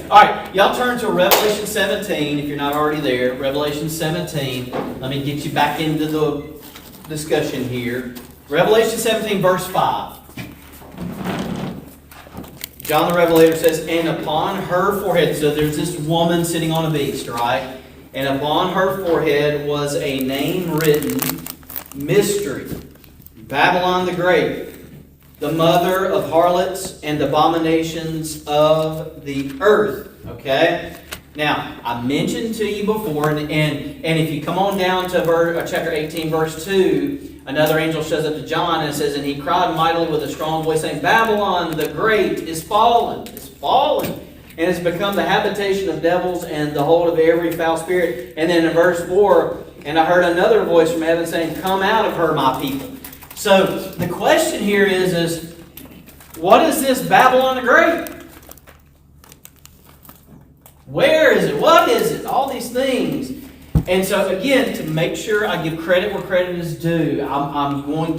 All right, y'all turn to Revelation 17 if you're not already there. Revelation 17. Let me get you back into the discussion here. Revelation 17, verse 5. John the Revelator says, and upon her forehead, so there's this woman sitting on a beast, right? And upon her forehead was a name written, Mystery, Babylon the Great, the mother of harlots and abominations of the earth. Okay? Now, I mentioned to you before, and if you come on down to chapter 18, verse 2, another angel shows up to John and says, and he cried mightily with a strong voice, saying, Babylon the Great is fallen, and has become the habitation of devils and the hold of every foul spirit. And then in verse 4, and I heard another voice from heaven saying, come out of her, my people. So the question here is what is this Babylon the Great? Where is it? What is it? All these things. And so again, to make sure I give credit where credit is due, I'm going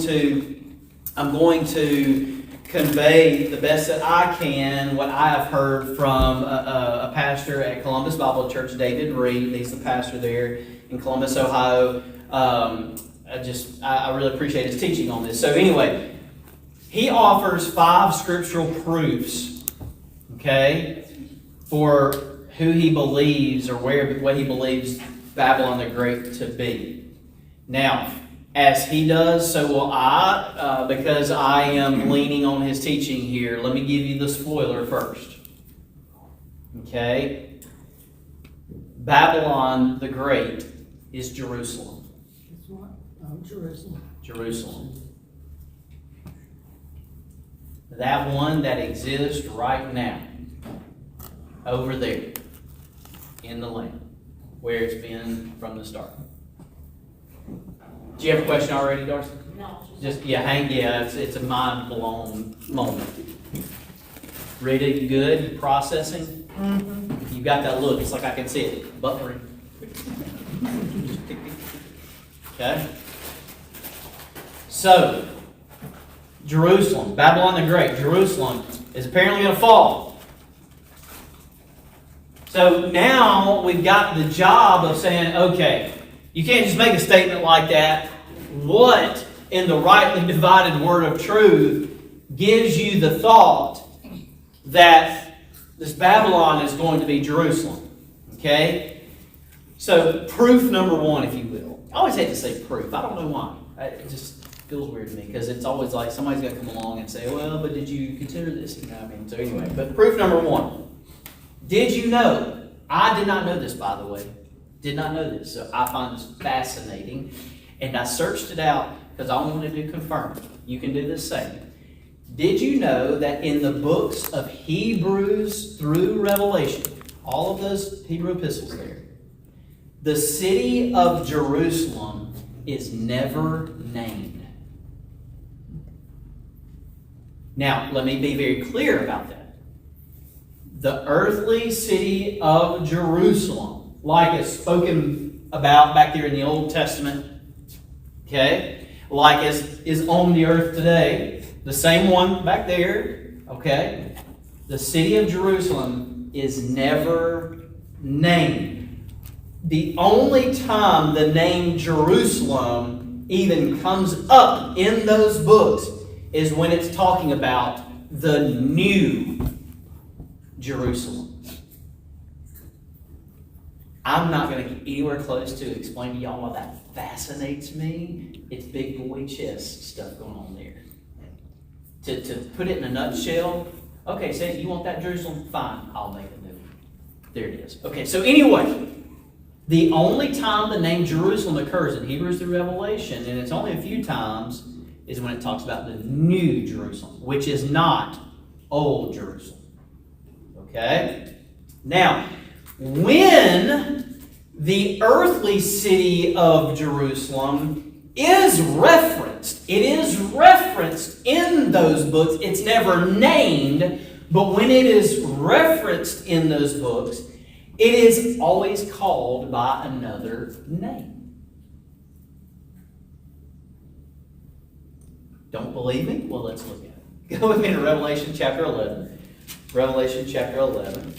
to convey the best that I can what I have heard from a pastor at Columbus Bible Church, David Reed. He's the pastor there in Columbus, Ohio. I really appreciate his teaching on this. So anyway, he offers 5 scriptural proofs, okay, for who he believes or what he believes Babylon the Great to be. Now, as he does, so will I, because I am leaning on his teaching here. Let me give you the spoiler first. Okay? Babylon the Great is Jerusalem. It's what? Oh, Jerusalem. Jerusalem. That one that exists right now, over there, in the land, where it's been from the start. Do you have a question already, Darcy? No. It's a mind-blown moment. Rita, you good? You processing? Mm-hmm. You got that look. It's like I can see it. Buffering. Okay? So, Jerusalem, Babylon the Great, Jerusalem is apparently going to fall. So now we've got the job of saying, okay, you can't just make a statement like that. What in the rightly divided word of truth gives you the thought that this Babylon is going to be Jerusalem? Okay? So proof number 1, if you will. I always hate to say proof. I don't know why. It just feels weird to me because it's always like somebody's going to come along and say, well, but did you consider this? You know what I mean? So anyway, but proof number 1. Did you know? I did not know this, by the way. Did not know this. So I find this fascinating. And I searched it out because I wanted to confirm. You can do the same. Did you know that in the books of Hebrews through Revelation, all of those Hebrew epistles there, the city of Jerusalem is never named? Now, let me be very clear about that. The earthly city of Jerusalem, like it's spoken about back there in the Old Testament, okay, like is on the earth today, the same one back there, okay, the city of Jerusalem is never named. The only time the name Jerusalem even comes up in those books is when it's talking about the new Jerusalem. I'm not going to get anywhere close to explain to y'all why that fascinates me. It's big boy chess stuff going on there. To put it in a nutshell, okay, say you want that Jerusalem? Fine, I'll make a new one. There it is. Okay, so anyway, the only time the name Jerusalem occurs in Hebrews through Revelation, and it's only a few times, is when it talks about the new Jerusalem, which is not old Jerusalem. Okay? Now, when the earthly city of Jerusalem is referenced, it is referenced in those books. It's never named, but when it is referenced in those books, it is always called by another name. Don't believe me? Well, let's look at it. Go with me to Revelation chapter 11. Revelation chapter 11.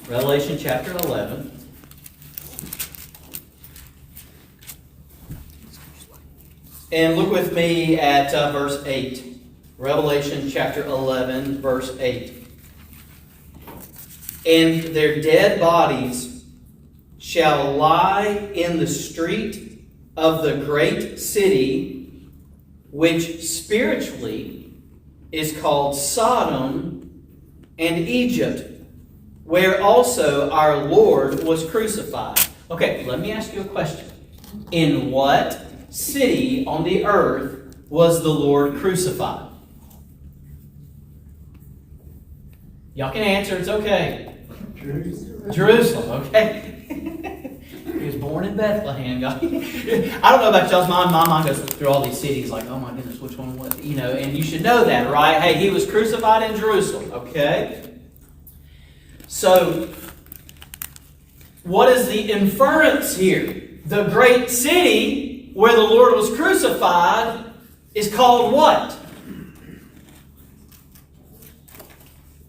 Revelation chapter 11. And look with me at verse 8. Revelation chapter 11, verse 8. And their dead bodies shall lie in the street of the great city, which spiritually is called Sodom and Egypt, where also our Lord was crucified. Okay, let me ask you a question. In what city on the earth was the Lord crucified? Y'all can answer, it's okay. Jerusalem, okay. He was born in Bethlehem. I don't know about y'all's mind. My mind goes through all these cities like, oh my goodness, which one was, and you should know that, right? Hey, he was crucified in Jerusalem, okay? So, what is the inference here? The great city where the Lord was crucified is called what?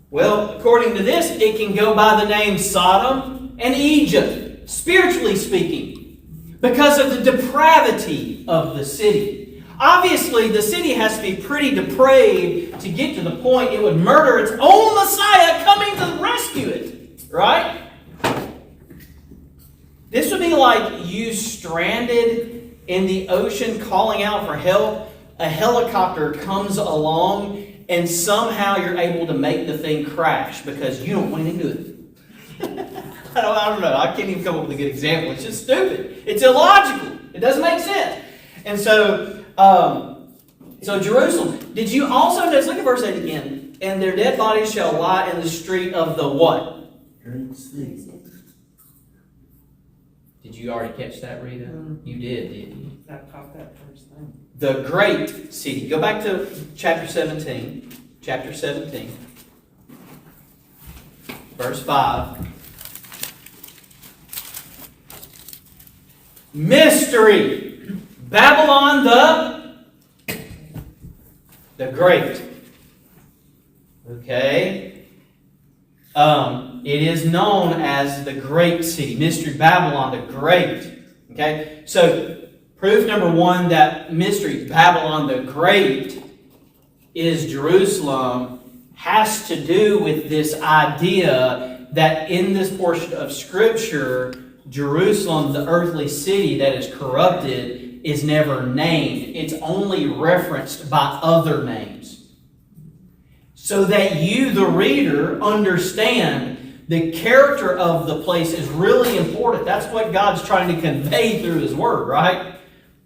Well, according to this, it can go by the name Sodom and Egypt, spiritually speaking, because of the depravity of the city. Obviously, the city has to be pretty depraved to get to the point it would murder its own Messiah coming to rescue it, right? This would be like you stranded in the ocean calling out for help. A helicopter comes along and somehow you're able to make the thing crash because you don't want anything to do with it. I don't know. I can't even come up with a good example. It's just stupid. It's illogical. It doesn't make sense. And so Jerusalem. Did you also notice, look at verse 8 again. And their dead bodies shall lie in the street of the what? Great city. Did you already catch that, Rita? You did, didn't you? I caught that first thing. The great city. Go back to chapter 17. Chapter 17. Verse 5. Mystery. Babylon the Great. Okay. It is known as the Great City. Mystery Babylon the Great. Okay. So, proof number one that mystery Babylon the Great is Jerusalem has to do with this idea that in this portion of Scripture, Jerusalem, the earthly city that is corrupted, is never named. It's only referenced by other names. So that you, the reader, understand the character of the place is really important. That's what God's trying to convey through His Word, right?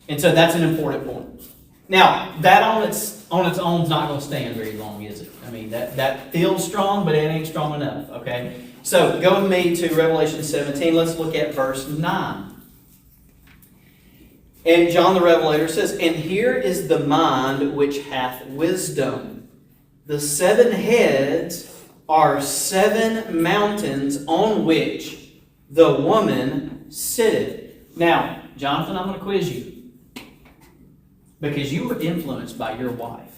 And so that's an important point. Now, that on its own is not going to stand very long, is it? I mean, that feels strong, but it ain't strong enough, okay? So, go with me to Revelation 17. Let's look at verse 9. And John the Revelator says, And here is the mind which hath wisdom. The 7 heads are 7 mountains on which the woman sitteth. Now, Jonathan, I'm going to quiz you. Because you were influenced by your wife.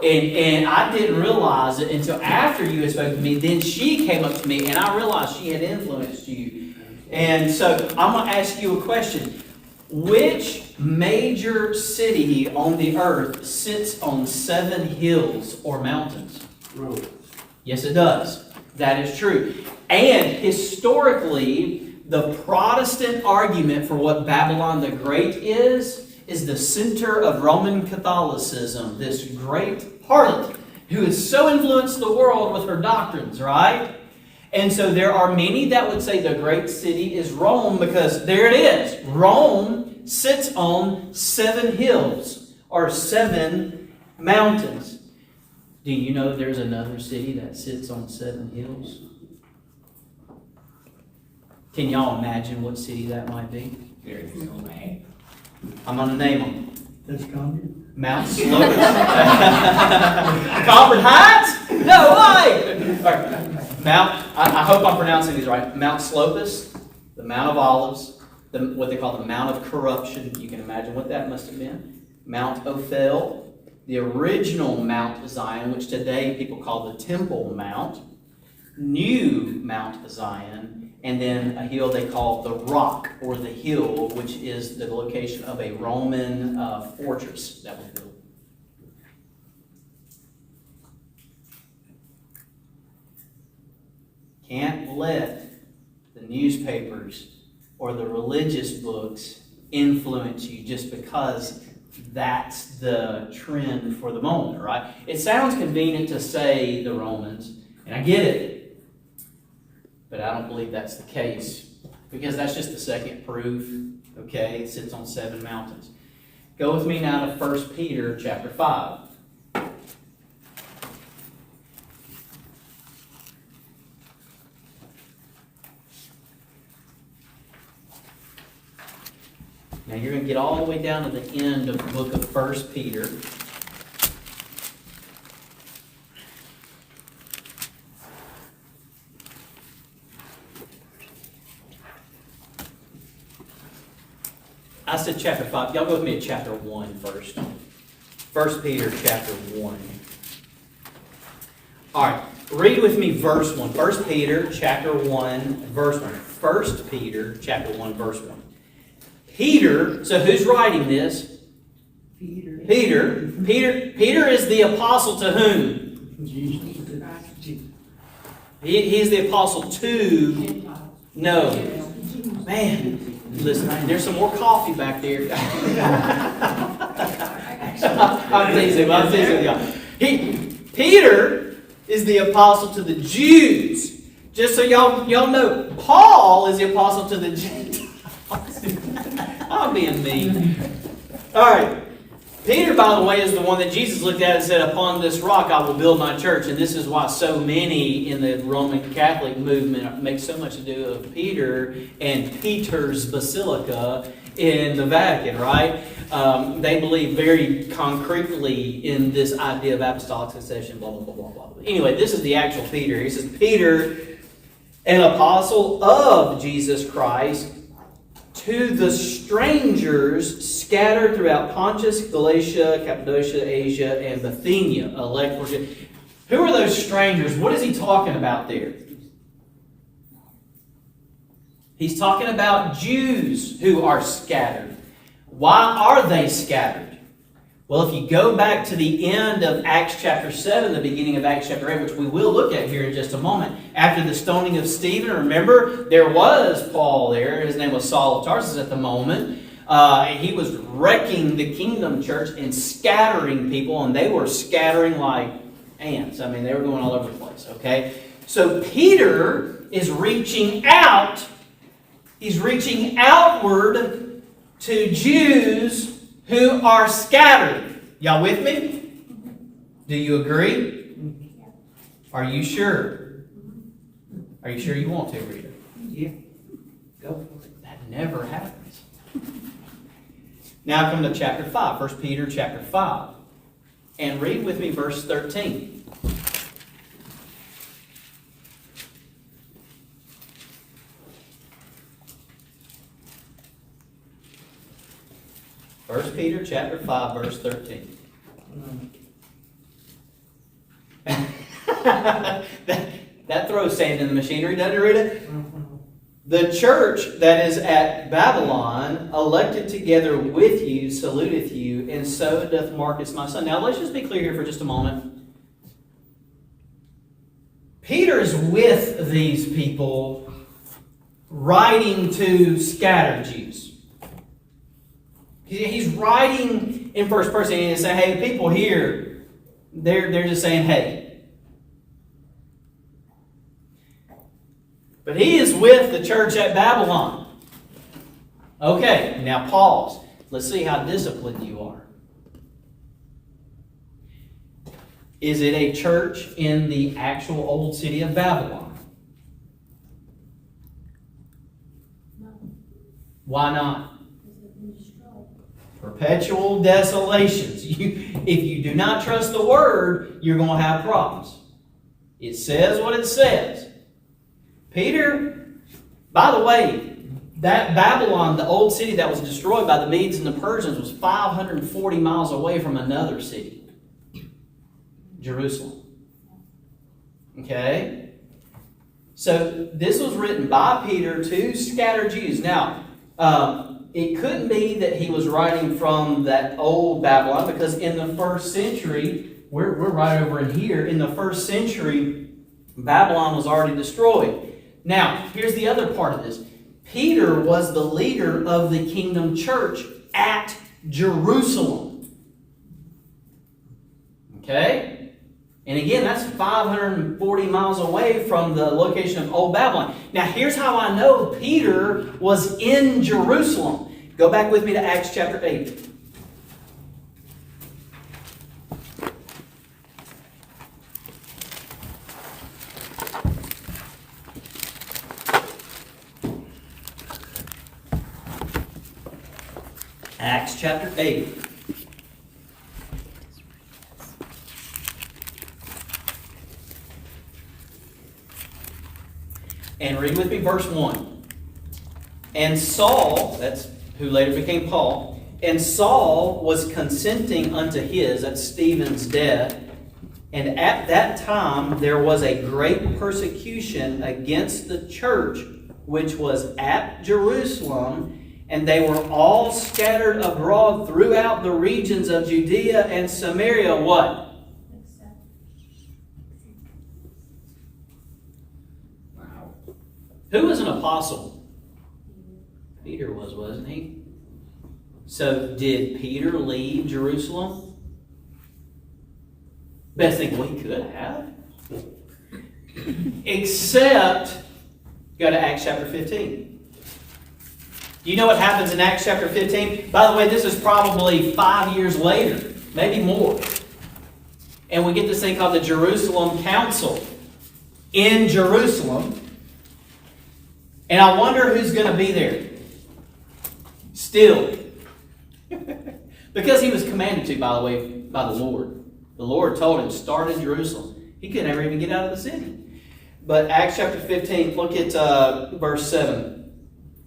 And I didn't realize it until after you had spoken to me. Then she came up to me and I realized she had influenced you. And so I'm going to ask you a question. Which major city on the earth sits on 7 hills or mountains? Rome. Yes, it does. That is true. And historically, the Protestant argument for what Babylon the Great is the center of Roman Catholicism, this great harlot who has so influenced the world with her doctrines, right? And so there are many that would say the great city is Rome because there it is. Rome sits on 7 hills or 7 mountains. Do you know there's another city that sits on 7 hills? Can y'all imagine what city that might be? I'm going to name them. That's coming. Mount Slopus. Concord Heights? No way! Right. I hope I'm pronouncing these right. Mount Slopus, the Mount of Olives, what they call the Mount of Corruption. You can imagine what that must have been. Mount Ophel, the original Mount Zion, which today people call the Temple Mount. new Mount Zion, and then a hill they call the Rock, or the Hill, which is the location of a Roman fortress that was built. Can't let the newspapers or the religious books influence you just because that's the trend for the moment, right? It sounds convenient to say the Romans, and I get it, but I don't believe that's the case, because that's just the second proof, okay? It sits on 7 mountains. Go with me now to 1 Peter chapter 5. Now you're going to get all the way down to the end of the book of 1 Peter. I said chapter 5. Y'all go with me to chapter 1 first. 1 Peter chapter 1. All right, read with me verse 1. 1 Peter chapter 1, verse 1. 1 Peter chapter 1, verse 1. Peter, so who's writing this? Peter. Peter is the apostle to whom? Jesus. He's the apostle to... No. Man, listen, there's some more coffee back there. I'm teasing y'all. Peter is the apostle to the Jews. Just so y'all know, Paul is the apostle to the Gentiles. I'm being mean. All right. Peter, by the way, is the one that Jesus looked at and said, upon this rock I will build my church. And this is why so many in the Roman Catholic movement make so much ado of Peter and Peter's Basilica in the Vatican, right? They believe very concretely in this idea of apostolic succession, blah, blah, blah, blah, blah. Anyway, this is the actual Peter. He says, Peter, an apostle of Jesus Christ, to the strangers scattered throughout Pontus, Galatia, Cappadocia, Asia, and Bithynia. Elect for... Who are those strangers? What is he talking about there? He's talking about Jews who are scattered. Why are they scattered? Well, if you go back to the end of Acts chapter 7, the beginning of Acts chapter 8, which we will look at here in just a moment, after the stoning of Stephen, remember, there was Paul there. His name was Saul of Tarsus at the moment. He was wrecking the kingdom church and scattering people, and they were scattering like ants. I mean, they were going all over the place, okay? So Peter is reaching out. He's reaching outward to Jews who are scattered. Y'all with me? Do you agree? Are you sure? Are you sure you want to, Rita? Yeah. Go for it. That never happens. Now come to chapter 5, 1 Peter chapter 5. And read with me verse 13. First Peter chapter 5, verse 13. that throws sand in the machinery, doesn't it, Rita? The church that is at Babylon, elected together with you, saluteth you, and so doth Marcus my son. Now let's just be clear here for just a moment. Peter's with these people, writing to scattered Jews. He's writing in first person and he's saying, hey, the people here, they're just saying, hey. But he is with the church at Babylon. Okay, now pause. Let's see how disciplined you are. Is it a church in the actual old city of Babylon? No. Why not? Because it's been destroyed. Perpetual desolations. If you do not trust the word, you're going to have problems. It says what it says. Peter, by the way, that Babylon, the old city that was destroyed by the Medes and the Persians, was 540 miles away from another city, Jerusalem. Okay? So this was written by Peter to scattered Jews. Now, it couldn't be that he was writing from that old Babylon, because in the first century, we're right over in here, in the first century, Babylon was already destroyed. Now, here's the other part of this. Peter was the leader of the kingdom church at Jerusalem. Okay? And again, that's 540 miles away from the location of Old Babylon. Now, here's how I know Peter was in Jerusalem. Go back with me to Acts chapter 8. Acts chapter 8. And read with me verse 1. And Saul, that's who later became Paul, and Saul was consenting unto his, that's Stephen's, death. And at that time there was a great persecution against the church which was at Jerusalem, and they were all scattered abroad throughout the regions of Judea and Samaria. What? Wow. Who was an apostle? Peter was, wasn't he? So did Peter leave Jerusalem? Best thing we could have. Except, go to Acts chapter 15. Do you know what happens in Acts chapter 15? By the way, this is probably 5 years later, maybe more. And we get this thing called the Jerusalem Council in Jerusalem. And I wonder who's going to be there. Still. Because he was commanded to, by the way, by the Lord. The Lord told him, start in Jerusalem. He could never even get out of the city. But Acts chapter 15, look at verse 7.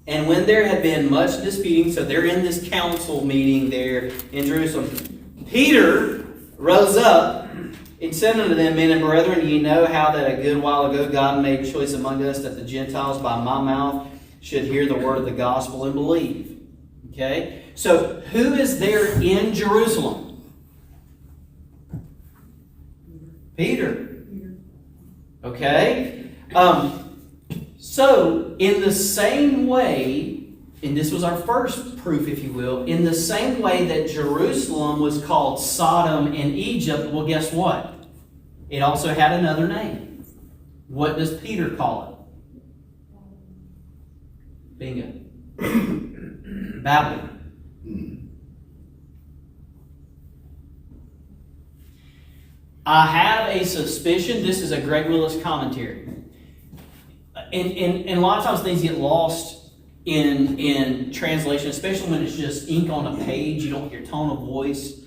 And when there had been much disputing, so they're in this council meeting there in Jerusalem, Peter rose up and said unto them, Men and brethren, ye know how that a good while ago God made choice among us that the Gentiles by my mouth should hear the word of the gospel and believe. Okay? So who is there in Jerusalem? Peter. Okay? So, in the same way, and this was our first proof, if you will, in the same way that Jerusalem was called Sodom and Egypt, well, guess what? It also had another name. What does Peter call it? Bingo. Babylon. I have a suspicion, this is a Greg Willis commentary. And a lot of times things get lost in translation, especially when it's just ink on a page. You don't hear tone of voice.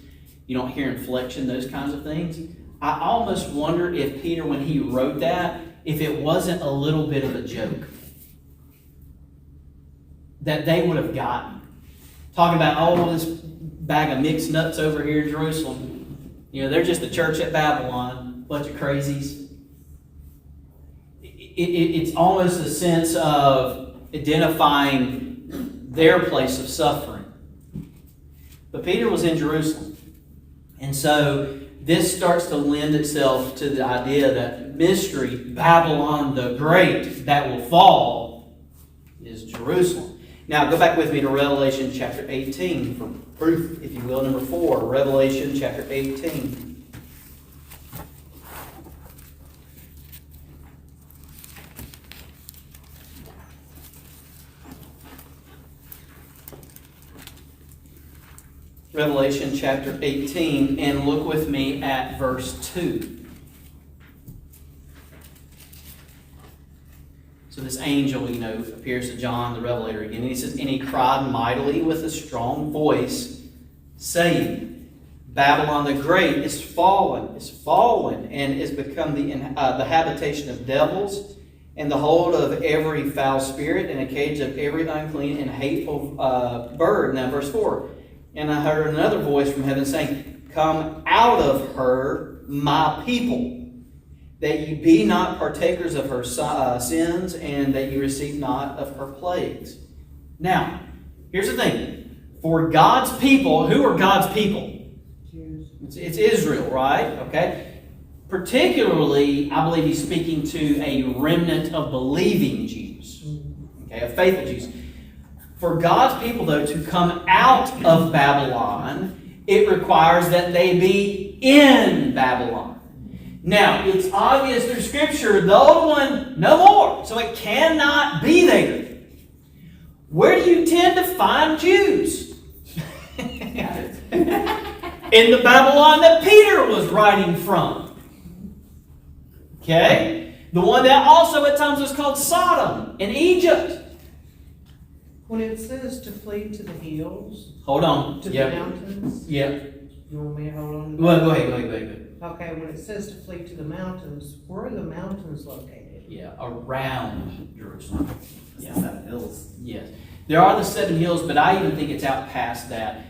You don't hear inflection, those kinds of things. I almost wonder if Peter, when he wrote that, if it wasn't a little bit of a joke that they would have gotten. Talking about, oh, this bag of mixed nuts over here in Jerusalem. You know, they're just the church at Babylon, bunch of crazies. It's almost a sense of identifying their place of suffering. But Peter was in Jerusalem. And so this starts to lend itself to the idea that mystery, Babylon the Great, that will fall, is Jerusalem. Now go back with me to Revelation chapter 18 for proof, if you will, number 4. Revelation chapter 18. Revelation chapter 18, and look with me at verse 2. So this angel, appears to John the Revelator again. And he says, and he cried mightily with a strong voice, saying, Babylon the Great is fallen, and is become the habitation of devils, and the hold of every foul spirit, and a cage of every unclean and hateful bird. Now verse 4. And I heard another voice from heaven saying, Come out of her, my people, that you be not partakers of her sins, and that you receive not of her plagues. Now, here's the thing. For God's people, who are God's people? Jews. It's Israel, right? Okay. Particularly, I believe he's speaking to a remnant of believing Jews. Okay, of faithful Jews. For God's people, though, to come out of Babylon, it requires that they be in Babylon. Now, it's obvious through Scripture, the old one, no more. So it cannot be there. Where do you tend to find Jews? In the Babylon that Peter was writing from. Okay? The one that also at times was called Sodom in Egypt. When it says to flee to the hills, Hold on. to the mountains, Yep. you want me to hold on to that? Well, go ahead. Okay, when it says to flee to the mountains, where are the mountains located? Yeah, around Jerusalem. Yeah. 7 hills. Yes. There are the 7 hills, but I even think it's out past that.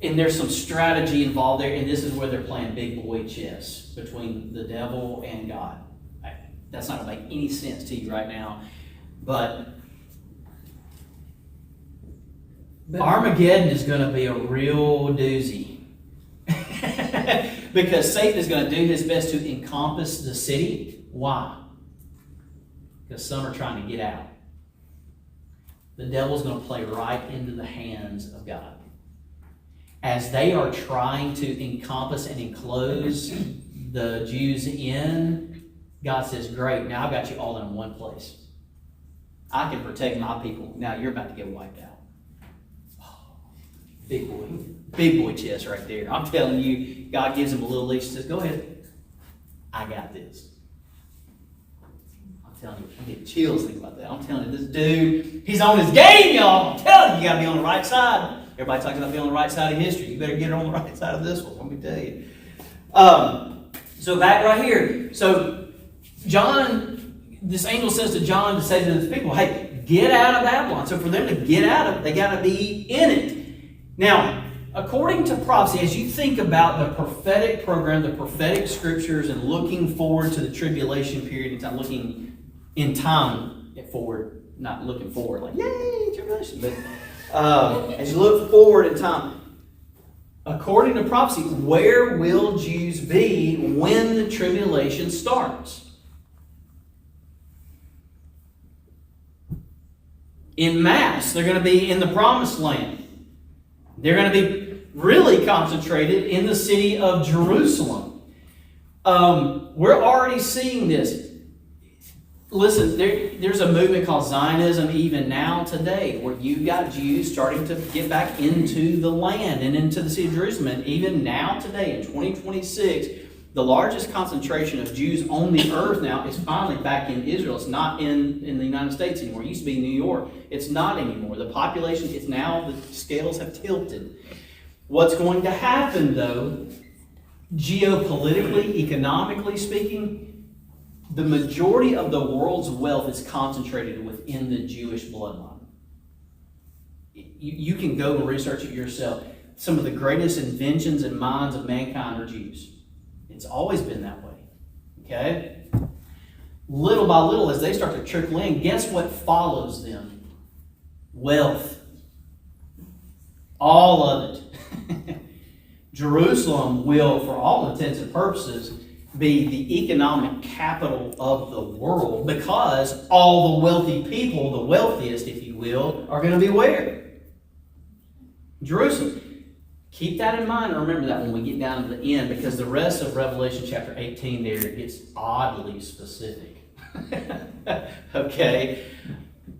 And there's some strategy involved there, and this is where they're playing big boy chess between the devil and God. That's not going to make any sense to you right now. But Armageddon is going to be a real doozy. Because Satan is going to do his best to encompass the city. Why? Because some are trying to get out. The devil's going to play right into the hands of God. As they are trying to encompass and enclose the Jews in, God says, great, now I've got you all in one place. I can protect my people. Now you're about to get wiped out. Big boy chess right there. I'm telling you, God gives him a little leash and says, go ahead. I got this. I'm telling you, I get chills thinking about that. I'm telling you, this dude, he's on his game, y'all. I'm telling you, you got to be on the right side. Everybody talks about being on the right side of history. You better get on the right side of this one, let me tell you. So back right here. So John, this angel says to John to say to his people, hey, get out of Babylon. So for them to get out of it, they got to be in it. Now, according to prophecy, as you think about the prophetic program, the prophetic scriptures, and looking forward to the tribulation period, and time, looking in time forward, not looking forward like, yay, tribulation, but as you look forward in time, according to prophecy, where will Jews be when the tribulation starts? In mass, they're going to be in the promised land. They're going to be really concentrated in the city of Jerusalem. We're already seeing this. Listen, there's a movement called Zionism even now today, where you've got Jews starting to get back into the land and into the city of Jerusalem. And even now today, in 2026, the largest concentration of Jews on the earth now is finally back in Israel. It's not in the United States anymore. It used to be New York. It's not anymore. The population is now, the scales have tilted. What's going to happen, though, geopolitically, economically speaking, the majority of the world's wealth is concentrated within the Jewish bloodline. You can go and research it yourself. Some of the greatest inventions and minds of mankind are Jews. It's always been that way. Okay? Little by little, as they start to trickle in, guess what follows them? Wealth. All of it. Jerusalem will, for all intents and purposes, be the economic capital of the world, because all the wealthy people, the wealthiest, if you will, are going to be where? Jerusalem. Keep that in mind and remember that when we get down to the end, because the rest of Revelation chapter 18 there gets oddly specific. Okay?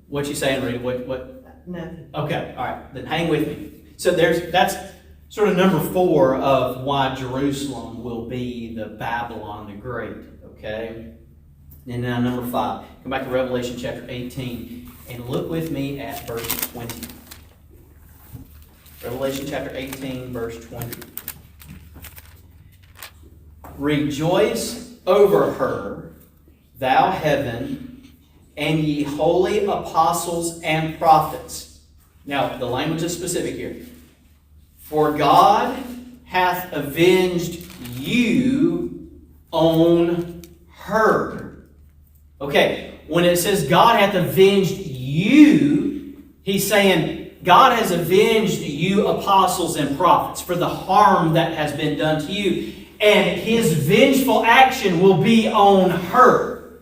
What you saying, Rita? What? Nothing. Okay, all right. Then hang with me. So that's sort of number 4 of why Jerusalem will be the Babylon the Great. Okay? And now number 5. Come back to Revelation chapter 18 and look with me at verse 20. Revelation chapter 18, verse 20. Rejoice over her, thou heaven, and ye holy apostles and prophets. Now, the language is specific here. For God hath avenged you on her. Okay, when it says God hath avenged you, he's saying God has avenged you, apostles and prophets, for the harm that has been done to you. And his vengeful action will be on her.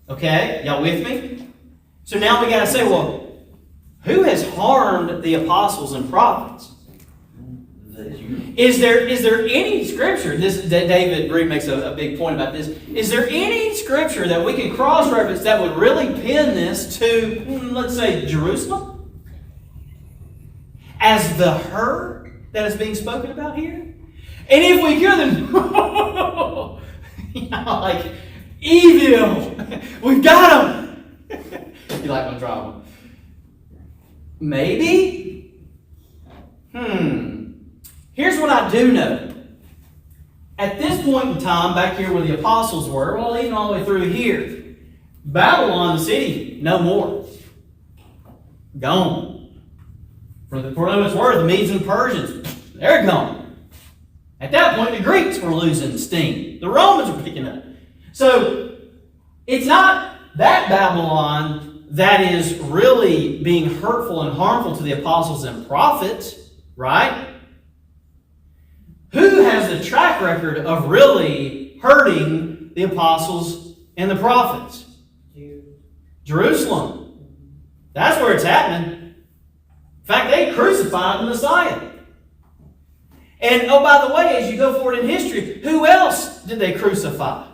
Okay, y'all with me? So now we got to say, well, who has harmed the apostles and prophets? Is there any scripture, David Reed makes a big point about this, is there any scripture that we can cross-reference that would really pin this to, let's say, Jerusalem? As the her that is being spoken about here? And if we could, then, like, evil, we've got them. You like my drama? Maybe? Here's what I do know. At this point in time, back here where the apostles were, well, even all the way through here, Babylon, the city, no more. Gone. For what it's worth, the Medes and Persians, they're gone. At that point, the Greeks were losing steam. The Romans were picking up. So, it's not that Babylon that is really being hurtful and harmful to the apostles and prophets, right? Who has the track record of really hurting the apostles and the prophets? Jerusalem. That's where it's happening. In fact, they crucified the Messiah. And, oh, by the way, as you go forward in history, who else did they crucify?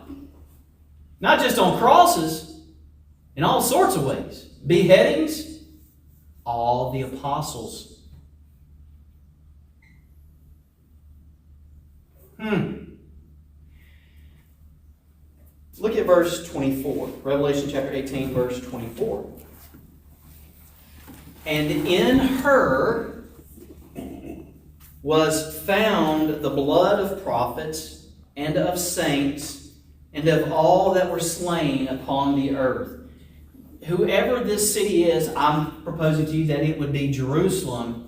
Not just on crosses, in all sorts of ways. Beheadings, all the apostles. Look at verse 24. Revelation chapter 18, verse 24. And in her was found the blood of prophets and of saints and of all that were slain upon the earth. Whoever this city is, I'm proposing to you that it would be Jerusalem,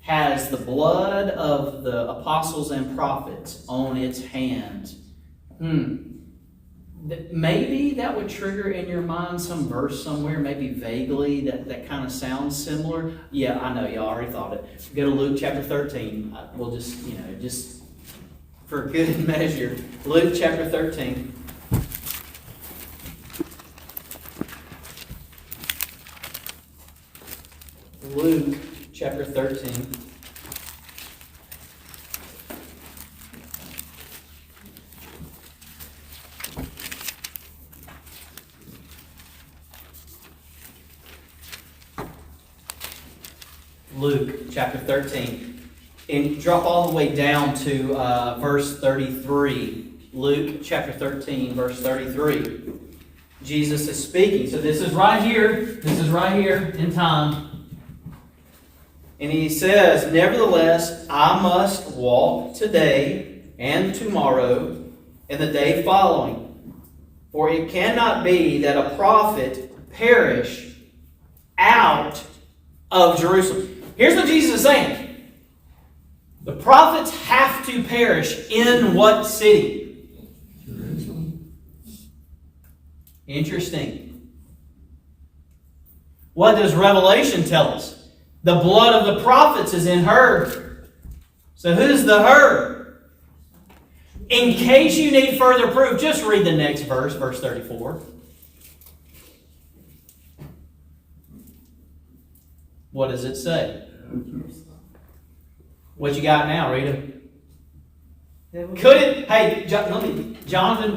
has the blood of the apostles and prophets on its hands. Maybe that would trigger in your mind some verse somewhere, maybe vaguely, that kind of sounds similar. Yeah, I know, y'all already thought it. Go to Luke chapter 13. We'll just for good measure. Luke chapter 13. Luke chapter 13. Luke chapter 13. And drop all the way down to verse 33. Luke chapter 13, verse 33. Jesus is speaking. So this is right here. This is right here in time. And he says, nevertheless, I must walk today and tomorrow and the day following. For it cannot be that a prophet perish out of Jerusalem. Here's what Jesus is saying. The prophets have to perish in what city? Jerusalem. Interesting. What does Revelation tell us? The blood of the prophets is in her. So who's the her? In case you need further proof, just read the next verse, verse 34. What does it say? What you got now, Rita? Could it? Hey, Jonathan,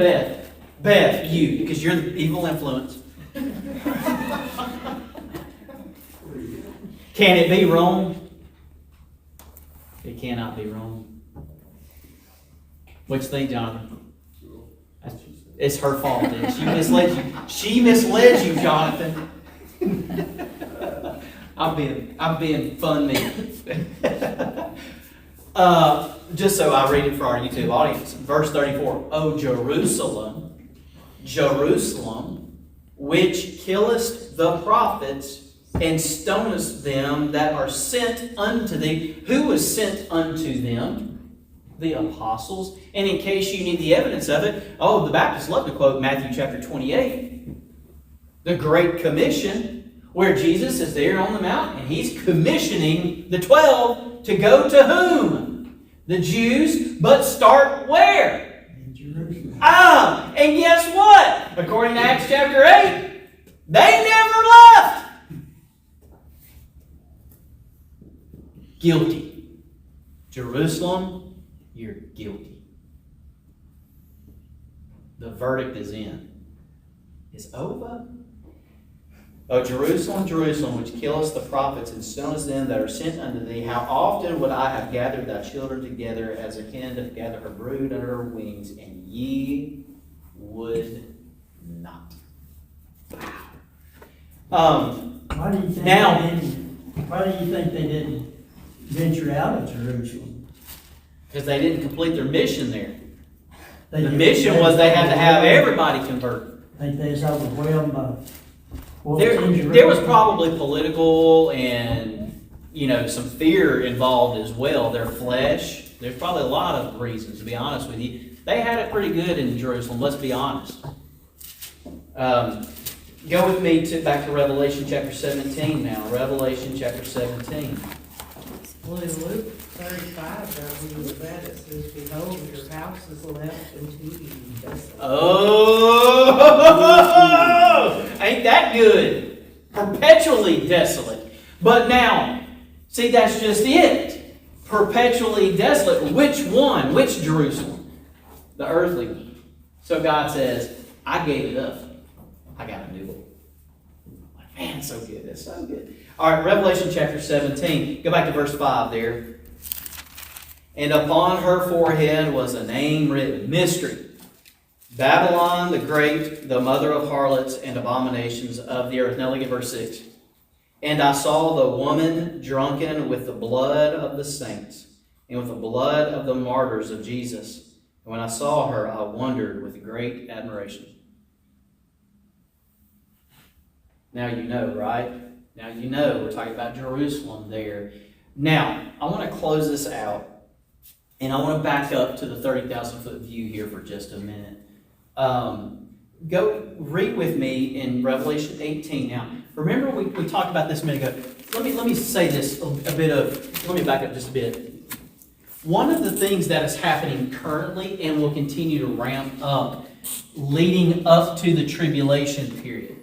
Beth, you, because you're the evil influence. Can it be Rome? It cannot be Rome. What you think, Jonathan? It's her fault, then. She misled you. She misled you, Jonathan. I'm being fun me. Just so I read it for our YouTube audience. Verse 34. O Jerusalem, Jerusalem, which killest the prophets and stonest them that are sent unto thee. Who was sent unto them? the apostles. And in case you need the evidence of it, the Baptists love to quote Matthew chapter 28, the Great Commission, where Jesus is there on the mount and he's commissioning the 12 to go to whom? The Jews, but start where? In Jerusalem. And guess what? According to Acts chapter 8, they never left. Guilty. Jerusalem, you're guilty. The verdict is in. It's over. O Jerusalem, Jerusalem, which killest the prophets and stonest them that are sent unto thee, how often would I have gathered thy children together as a hen doth gather her brood under her wings, and ye would not. Why do you think Now- why do you think they didn't venture out of Jerusalem? Because they didn't complete their mission there. They The just- mission was they had to have everybody converted. I think they was overwhelmed by what was in Jerusalem. There was probably political and, some fear involved as well. Their flesh. There's probably a lot of reasons, to be honest with you. They had it pretty good in Jerusalem, let's be honest. Go with me back to Revelation chapter 17 now. Revelation chapter 17. Well, in Luke 35, when you look at it, says, behold, your house is left unto you desolate. Oh, ain't that good? Perpetually desolate. But now, see, that's just it. Perpetually desolate. Which one? Which Jerusalem? The earthly one. So God says, I gave it up. I got a new one. Like, man, it's so good. It's so good. All right, Revelation chapter 17. Go back to verse 5 there. And upon her forehead was a name written, Mystery. Babylon the Great, the mother of harlots and abominations of the earth. Now look at verse 6. And I saw the woman drunken with the blood of the saints and with the blood of the martyrs of Jesus. And when I saw her, I wondered with great admiration. Now you know, right? Now you know. We're talking about Jerusalem there. Now, I want to close this out. And I want to back up to the 30,000-foot view here for just a minute. Go read with me in Revelation 18. Now, remember we talked about this a minute ago. Let me say this let me back up just a bit. One of the things that is happening currently and will continue to ramp up leading up to the tribulation period.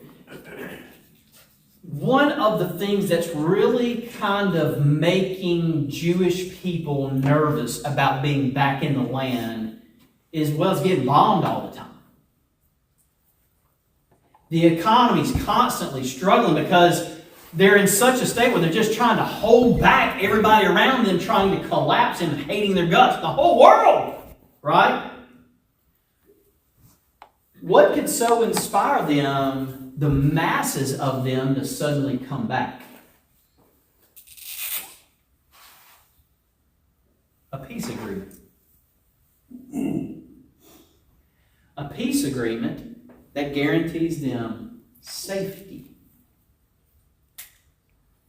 One of the things that's really kind of making Jewish people nervous about being back in the land is, it's getting bombed all the time. The economy's constantly struggling because they're in such a state where they're just trying to hold back everybody around them, trying to collapse and hating their guts. The whole world, right? What could so inspire them, the masses of them, to suddenly come back? A peace agreement. A peace agreement that guarantees them safety.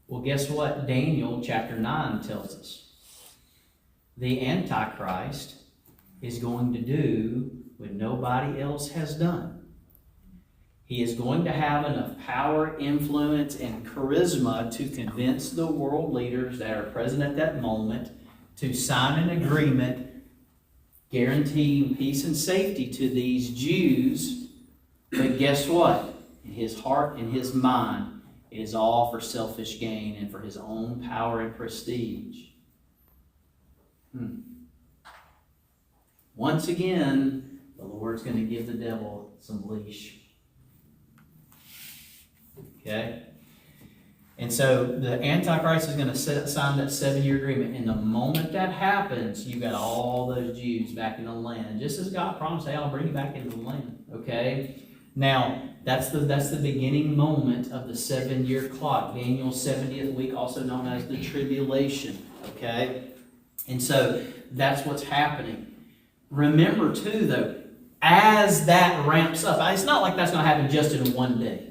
Well, guess what Daniel chapter 9 tells us? The Antichrist is going to do what nobody else has done. He is going to have enough power, influence, and charisma to convince the world leaders that are present at that moment to sign an agreement guaranteeing peace and safety to these Jews. But guess what? In his heart and his mind, it is all for selfish gain and for his own power and prestige. Once again, the Lord's going to give the devil some leash. Okay? And so the Antichrist is going to sign that 7-year agreement. And the moment that happens, you've got all those Jews back in the land. Just as God promised, hey, I'll bring you back into the land. Okay? Now, that's the beginning moment of the 7-year clock. Daniel's 70th week, also known as the tribulation. Okay? And so that's what's happening. Remember, too, though, as that ramps up, it's not like that's going to happen just in one day.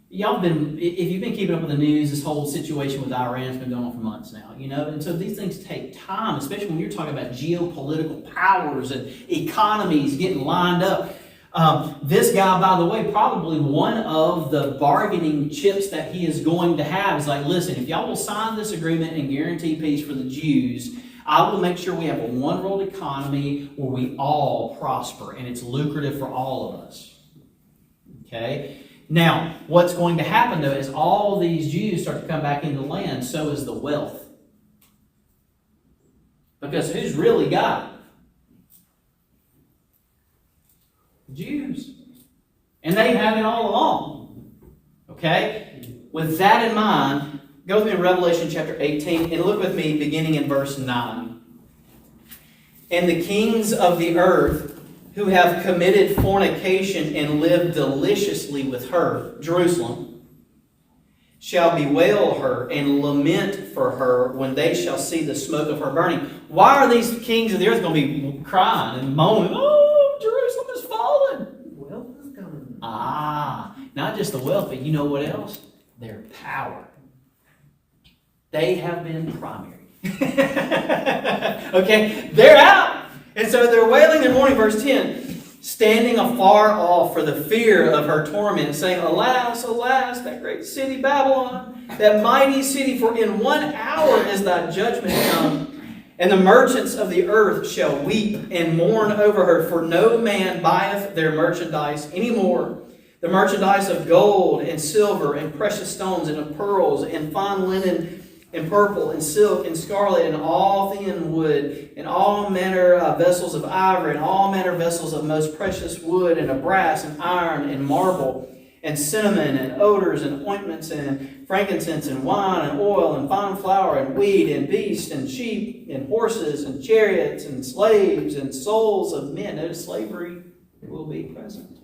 if you've been keeping up with the news, this whole situation with Iran's been going on for months now, and so these things take time, especially when you're talking about geopolitical powers and economies getting lined up. This guy, by the way, probably one of the bargaining chips that he is going to have is like, listen, if y'all will sign this agreement and guarantee peace for the Jews, I will make sure we have a one world economy where we all prosper and it's lucrative for all of us. Okay? Now, what's going to happen though is all these Jews start to come back into the land, so is the wealth. Because who's really got it? Jews. And they have it all along. Okay? With that in mind, go with me in Revelation chapter 18 and look with me beginning in verse 9. And the kings of the earth who have committed fornication and lived deliciously with her, Jerusalem, shall bewail her and lament for her when they shall see the smoke of her burning. Why are these kings of the earth going to be crying and moaning, oh, Jerusalem is fallen? Wealth is coming. Not just the wealth, but you know what else? Their power. They have been primary. Okay, they're out. And so they're wailing and mourning, verse 10, standing afar off for the fear of her torment, saying, alas, alas, that great city Babylon, that mighty city, for in 1 hour is thy judgment come. And the merchants of the earth shall weep and mourn over her, for no man buyeth their merchandise any more. The merchandise of gold and silver and precious stones and of pearls and fine linen and purple and silk and scarlet and all thin wood and all manner of vessels of ivory and all manner of vessels of most precious wood and of brass and iron and marble and cinnamon and odors and ointments and frankincense and wine and oil and fine flour and wheat and beasts and sheep and horses and chariots and slaves and souls of men. Notice slavery will be present.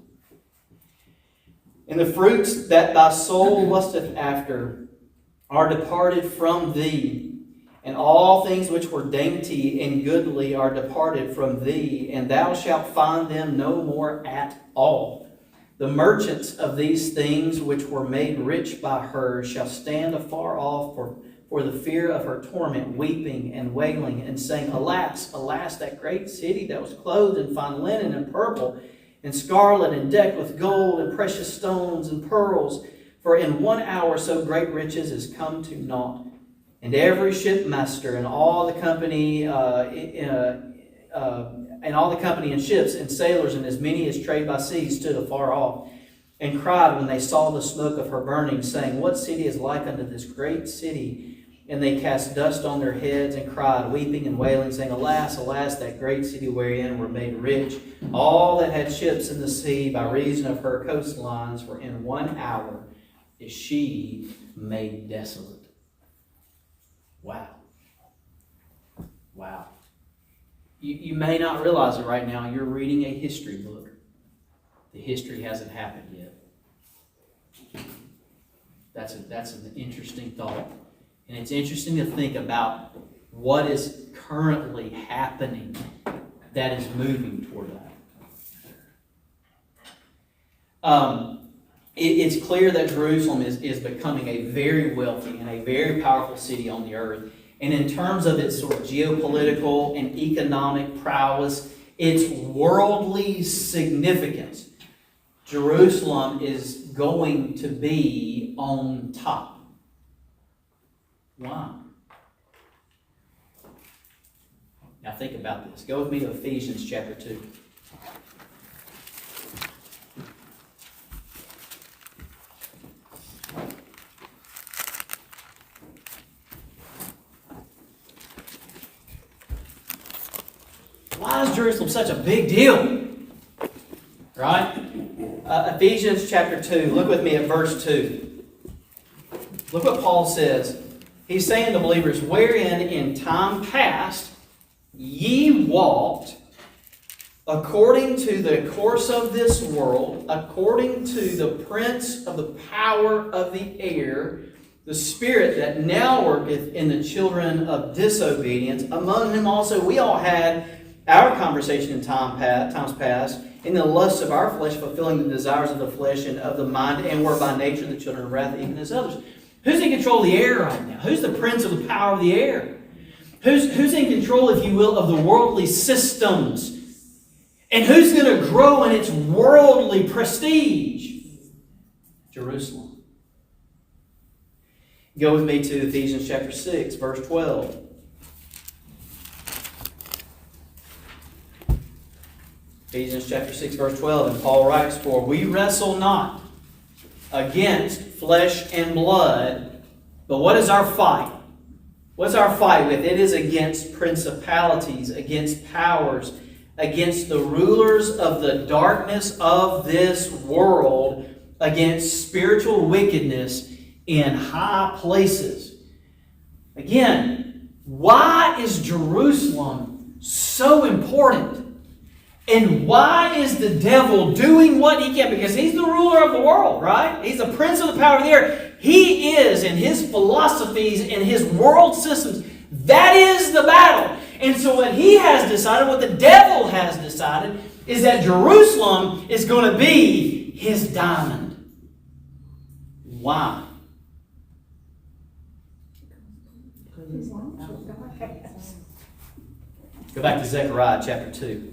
And the fruits that thy soul lusteth after are departed from thee, and all things which were dainty and goodly are departed from thee, and thou shalt find them no more at all. The merchants of these things which were made rich by her shall stand afar off for the fear of her torment, weeping and wailing, and saying, alas, alas, that great city that was clothed in fine linen and purple and scarlet and decked with gold and precious stones and pearls. For in 1 hour so great riches is come to naught. And every shipmaster and all the company and ships and sailors and as many as trade by sea stood afar off and cried when they saw the smoke of her burning, saying, what city is like unto this great city? And they cast dust on their heads and cried, weeping and wailing, saying, alas, alas, that great city wherein were made rich all that had ships in the sea by reason of her coastlines, for in 1 hour is she made desolate. Wow. Wow. You may not realize it right now. You're reading a history book. The history hasn't happened yet. That's an interesting thought. And it's interesting to think about what is currently happening that is moving toward that. It's clear that Jerusalem is becoming a very wealthy and a very powerful city on the earth. And in terms of its sort of geopolitical and economic prowess, its worldly significance, Jerusalem is going to be on top. Why? Now think about this. Go with me to Ephesians chapter 2. Why is Jerusalem such a big deal? Right? Ephesians chapter 2. Look with me at verse 2. Look what Paul says. He's saying to believers, wherein in time past ye walked according to the course of this world, according to the prince of the power of the air, the spirit that now worketh in the children of disobedience, among whom also we all had our conversation in times past, in the lusts of our flesh, fulfilling the desires of the flesh and of the mind, and were by nature the children of wrath, even as others. Who's in control of the air right now? Who's the prince of the power of the air? Who's in control, if you will, of the worldly systems? And who's going to grow in its worldly prestige? Jerusalem. Go with me to Ephesians chapter 6, verse 12. Ephesians chapter 6, verse 12. And Paul writes, "For we wrestle not against flesh and blood." But what is our fight? What's our fight with? It is against principalities, against powers, against the rulers of the darkness of this world, against spiritual wickedness in high places. Again, why is Jerusalem so important? And why is the devil doing what he can? Because he's the ruler of the world, right? He's the prince of the power of the air. He is, in his philosophies and his world systems, that is the battle. And so what he has decided, what the devil has decided, is that Jerusalem is going to be his diamond. Why? Go back to Zechariah chapter 2.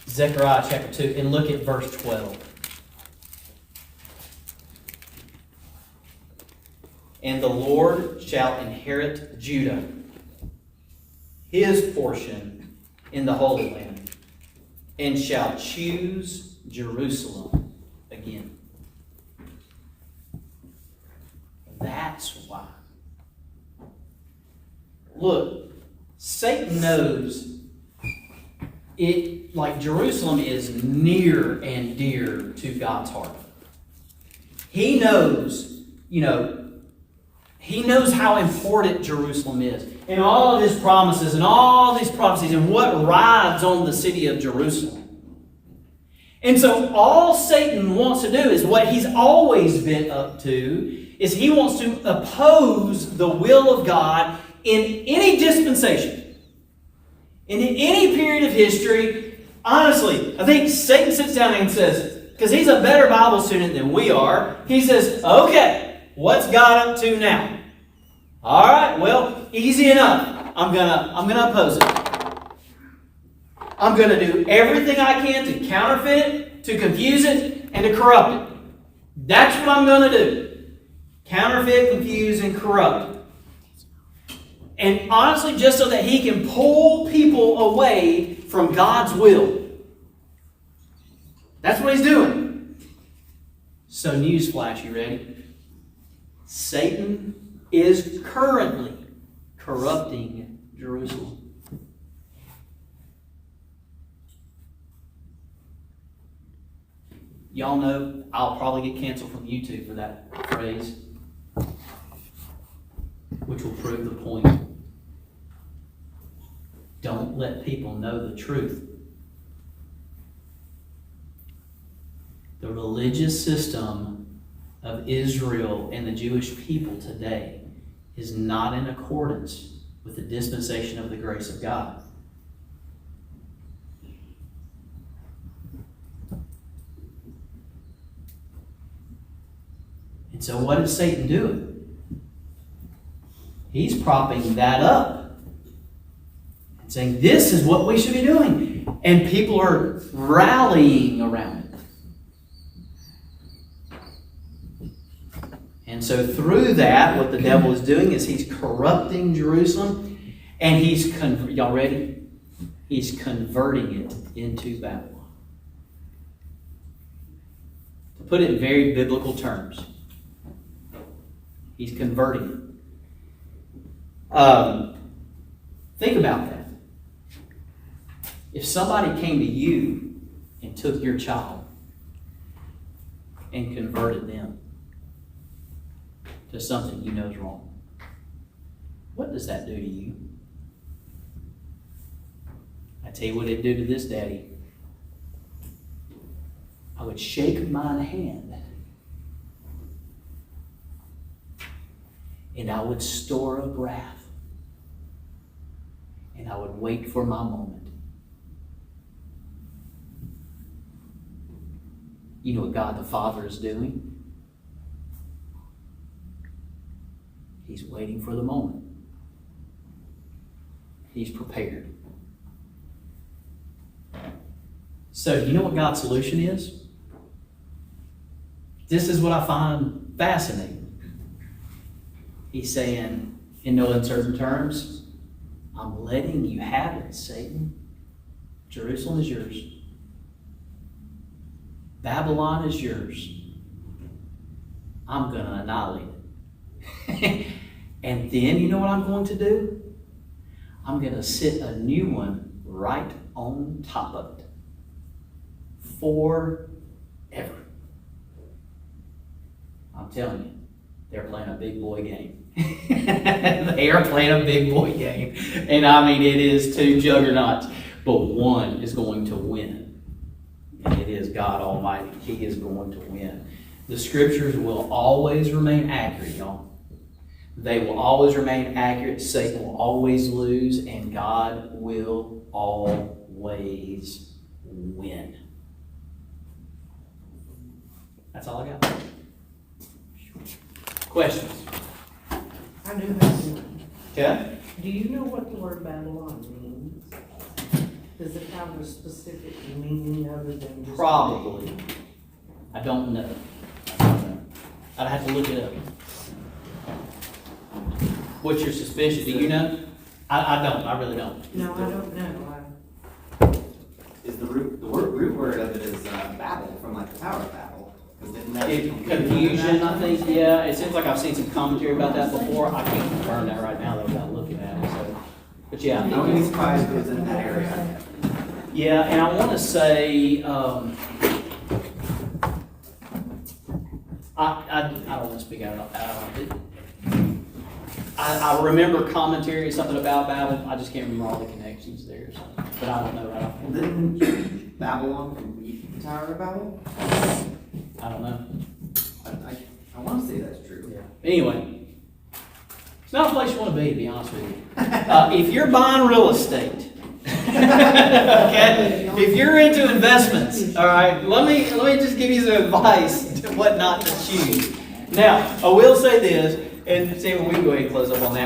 Zechariah chapter 2, and look at verse 12. "And the Lord shall inherit Judah, his portion in the Holy Land, and shall choose Jerusalem again." That's why. Look, Satan knows it, like Jerusalem is near and dear to God's heart. He knows, he knows how important Jerusalem is. And all of his promises and all these prophecies and what rides on the city of Jerusalem. And so all Satan wants to do is what he's always been up to, is he wants to oppose the will of God in any dispensation. In any period of history. Honestly, I think Satan sits down and says, because he's a better Bible student than we are, he says, okay, what's God up to now? All right, well, easy enough. I'm gonna oppose it. I'm gonna do everything I can to counterfeit it, to confuse it, and to corrupt it. That's what I'm gonna do. Counterfeit, confuse, and corrupt. And honestly, just so that he can pull people away from God's will. That's what he's doing. So newsflash, you ready? Satan is currently corrupting Jerusalem. Y'all know I'll probably get canceled from YouTube for that phrase, which will prove the point. Don't let people know the truth. The religious system of Israel and the Jewish people today is not in accordance with the dispensation of the grace of God. And so what is Satan doing? He's propping that up and saying, this is what we should be doing. And people are rallying around it. And so through that, what the devil is doing is he's corrupting Jerusalem, and y'all ready? He's converting it into Babylon. To put it in very biblical terms, he's converting it. Think about that. If somebody came to you and took your child and converted them to something you know is wrong, what does that do to you? I tell you what it'd do to this daddy. I would shake mine hand and I would store up wrath, and I would wait for my moment. You know what God the Father is doing? He's waiting for the moment. He's prepared. So, you know what God's solution is? This is what I find fascinating. He's saying, in no uncertain terms, I'm letting you have it, Satan. Jerusalem is yours. Babylon is yours. I'm going to annihilate it. And then, you know what I'm going to do? I'm going to sit a new one right on top of it. Forever. I'm telling you, they're playing a big boy game. They are playing a big boy game. And I mean, it is two juggernauts. But one is going to win. And it is God Almighty. He is going to win. The scriptures will always remain accurate, y'all. They will always remain accurate. Satan will always lose. And God will always win. That's all I got. Questions? I do have one. Okay. Do you know what the word Babylon means? Does it have a specific meaning other than just? Probably. I don't know. I'd have to look it up. What's your suspicion? Do you know? I don't. I really don't. No, I don't know. Is the root word of it is Babel, from like the Tower of Babel? 'Cause didn't that Confusion, I think. Yeah, it seems like I've seen some commentary about that before. I can't confirm that right now though without looking at it. So, but yeah, I wouldn't be surprised if it was in that area. yeah, and I want to say, I don't want to speak out of it. I remember commentary, something about Babel. I just can't remember all the connections there. So, but I don't know. Well, didn't Babylon complete the Tower of Babel? I don't know. I want to say that's true. Yeah. Anyway, it's not a place you want to be honest with you. If you're buying real estate, okay, if you're into investments, all right, let me just give you some advice to what not to choose. Now, I will say this, and see, we can go ahead and close up on that.